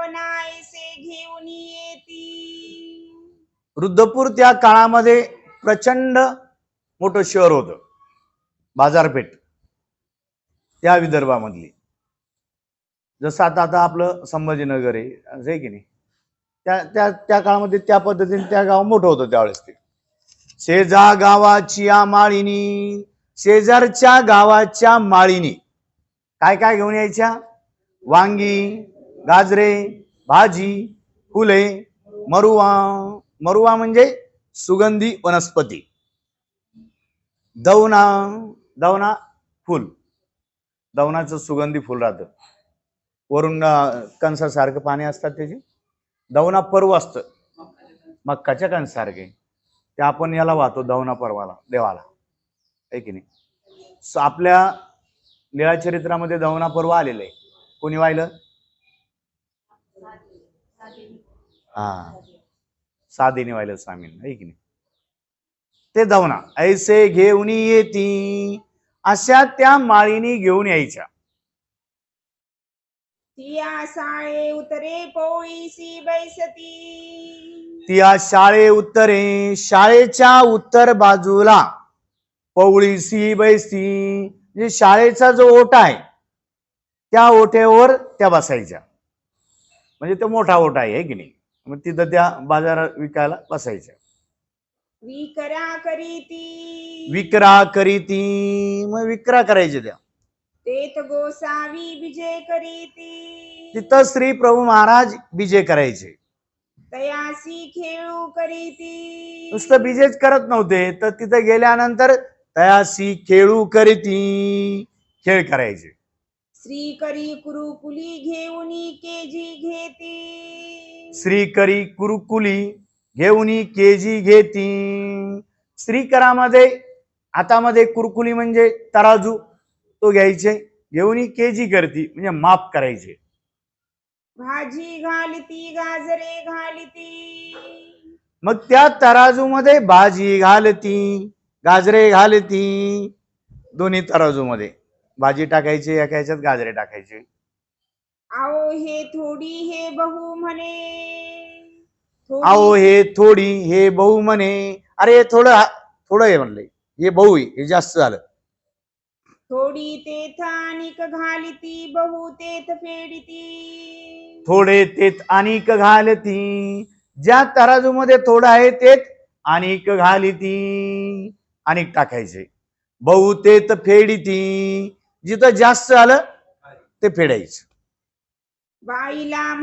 दावनायसे घेऊन येती. रुद्धपूर त्या काळामध्ये प्रचंड मोठं शहर होतं, बाजारपेठ त्या विदर्भामधली. जसं आता आपलं संभाजीनगर आहे की नाही, त्या त्या त्या काळामध्ये त्या पद्धतीने त्या गाव मोठं होतं त्यावेळेस. ते शेजा गावाची माळीनी, शेजारच्या गावाच्या माळीनी काय काय घेऊन यायच्या? वांगी, गाजरे, भाजी, फुले, मरुवा. मरुवा म्हणजे सुगंधी वनस्पती. दवना, दवना फुल, दवनाचं सुगंधी फुल राहतं, वरून कंसासारखं पाणी असतात त्याची. दवना पर्व असतं मक्काच्या कणसारखे, ते आपण याला वाहतो दवना पर्वाला, देवाला, आहे की नाही. आपल्या लीळा चरित्रामध्ये दवना पर्व आलेलं आहे. कोणी वाहिलं? साधीने वाहिलं स्वामींना, आहे की नाही. ते दवना ऐसे घेऊन येती, अशा त्या माळीनी घेऊन यायच्या. तिया साळे उतरे पोळीसी बैसती. तिया शाळे उत्तरे, शाळेच्या उत्तर बाजूला पवळीसी बैसती, म्हणजे शाळेचा जो ओटा आहे त्या ओट्यावर त्या बसायच्या. म्हणजे तो मोठा ओटा आहे की नाही, मग तिथं त्या बाजारात विकायला बसायच्या. विकरा करीती. विक्रा करीती, मग विक्रा करायचे त्या. तेथ गोसावी विजय करीती. तिथं श्री प्रभू महाराज विजय करायचे. तयासी खेळू करीती. नुसतं विजयच करत नव्हते, तर तिथं गेल्यानंतर तयासी खेळू करीती, खेळ करायचे. श्री करी कुरुकुली घेऊनी केजी घेती. श्री करी कुरुकुली घेऊनी केजी घेती. श्रीकरामध्ये हातामध्ये कुरकुली म्हणजे तराजू, तो घ्यायचे, घेऊनी केजी करती म्हणजे माप करायचे. भाजी घालती गाजरे घालती. मग त्या तराजू मध्ये भाजी घालती, गाजरे घालती. दोन्ही तराजू मध्ये भाजी टाकायची, एका ह्याच्यात गाजरे टाकायचे. आओ हे थोडी हे बहु म्हणे. आओ हे थोडी हे बहु म्हणे. अरे थोडं थोडं हे म्हणलंय, हे बहु हे जास्त झालं. थोडी तेथ अनिक घालिती, बहु तेथ फेडिती. थोडे तेथ अनिक घालती, ज्या तराजू मध्ये थोडं आहे तेथ अनिक घालिती, अनिक टाकायचे. बहु तेथ फेडिती, जिथं जास्त आलं ते फेडायचं. बाईला